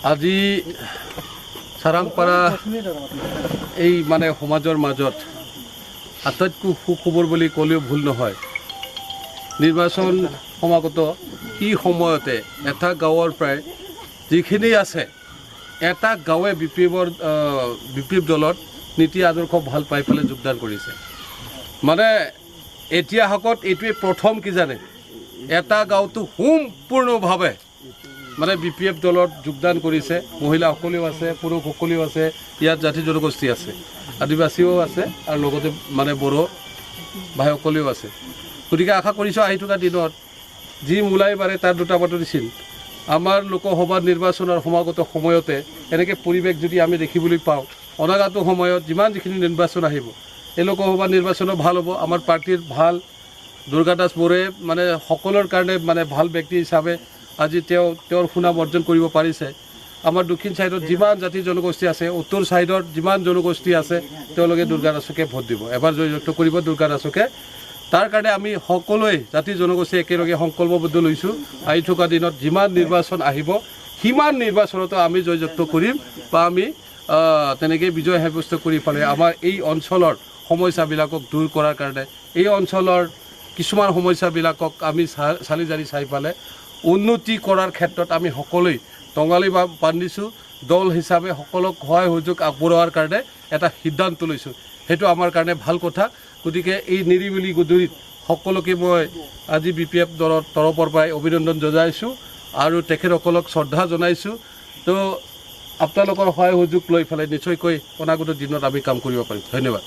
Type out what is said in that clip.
আজি চাৰাংপাৰা এই মানে সমাজৰ মাজত আটাইতকৈ সুখবৰ বুলি ক'লেও ভুল নহয়। নিৰ্বাচন সমাগত এই সময়তে এটা গাঁৱৰ প্ৰায় যিখিনি আছে এটা গাঁৱে বি পি এফ দলত নীতি আদৰ্শ ভাল পাই পেলাই যোগদান কৰিছে। মানে ইতিহাসত এইটোৱে প্ৰথম কিজানে এটা গাঁৱটো সম্পূৰ্ণভাৱে মানে বি পি এফ দলত যোগদান কৰিছে। মহিলাসকলেও আছে, পুৰুষসকলেও আছে, ইয়াত জাতি জনগোষ্ঠী আছে, আদিবাসীও আছে আৰু লগতে মানে বড়ো ভাইসকলেও আছে। গতিকে আশা কৰিছোঁ আহি থকা দিনত যি মূলাই বাৰে তাৰ দুটা বাতৰি চিন আমাৰ লোকসভা নিৰ্বাচনৰ সমাগত সময়তে এনেকৈ পৰিৱেশ যদি আমি দেখিবলৈ পাওঁ, অনাগত সময়ত যিমান যিখিনি নিৰ্বাচন আহিব এই লোকসভা নিৰ্বাচনো ভাল হ'ব। আমাৰ পাৰ্টিৰ ভাল দুৰ্গা দাস বড়োৱে মানে সকলৰ কাৰণে মানে ভাল ব্যক্তি হিচাপে আজি তেওঁৰ সুনাম অৰ্জন কৰিব পাৰিছে। আমাৰ দক্ষিণ ছাইডত যিমান জাতি জনগোষ্ঠী আছে, উত্তৰ ছাইডত যিমান জনগোষ্ঠী আছে তেওঁলোকে দুৰ্গা দাসকে ভোট দিব, এবাৰ জয়যুক্ত কৰিব দুৰ্গা দাসকে। তাৰ কাৰণে আমি সকলোৱে জাতি জনগোষ্ঠী একেলগে সংকল্পবদ্ধ লৈছোঁ। আহি থকা দিনত যিমান নিৰ্বাচন আহিব সিমান নিৰ্বাচনতো আমি জয়যুক্ত কৰিম বা আমি তেনেকৈ বিজয় সাব্যস্ত কৰি পেলাই আমাৰ এই অঞ্চলৰ সমস্যাবিলাকক দূৰ কৰাৰ কাৰণে এই অঞ্চলৰ কিছুমান সমস্যাবিলাকক আমি চালি জাৰি চাই পেলাই উন্নতি কৰাৰ ক্ষেত্ৰত আমি সকলোৱে টঙালি বান্ধিছোঁ। দল হিচাপে সকলক সহায় সুযোগ আগবঢ়োৱাৰ কাৰণে এটা সিদ্ধান্ত লৈছোঁ, সেইটো আমাৰ কাৰণে ভাল কথা। গতিকে এই নিৰিবিলি গধূলিত সকলোকে মই আজি বি পি এফ দলৰ তৰফৰ পৰাই অভিনন্দন জনাইছোঁ আৰু তেখেতসকলক শ্ৰদ্ধা জনাইছোঁ। তো আপোনালোকৰ সহায় সুযোগ লৈ পেলাই নিশ্চয়কৈ অনাগত দিনত আমি কাম কৰিব পাৰিম। ধন্যবাদ।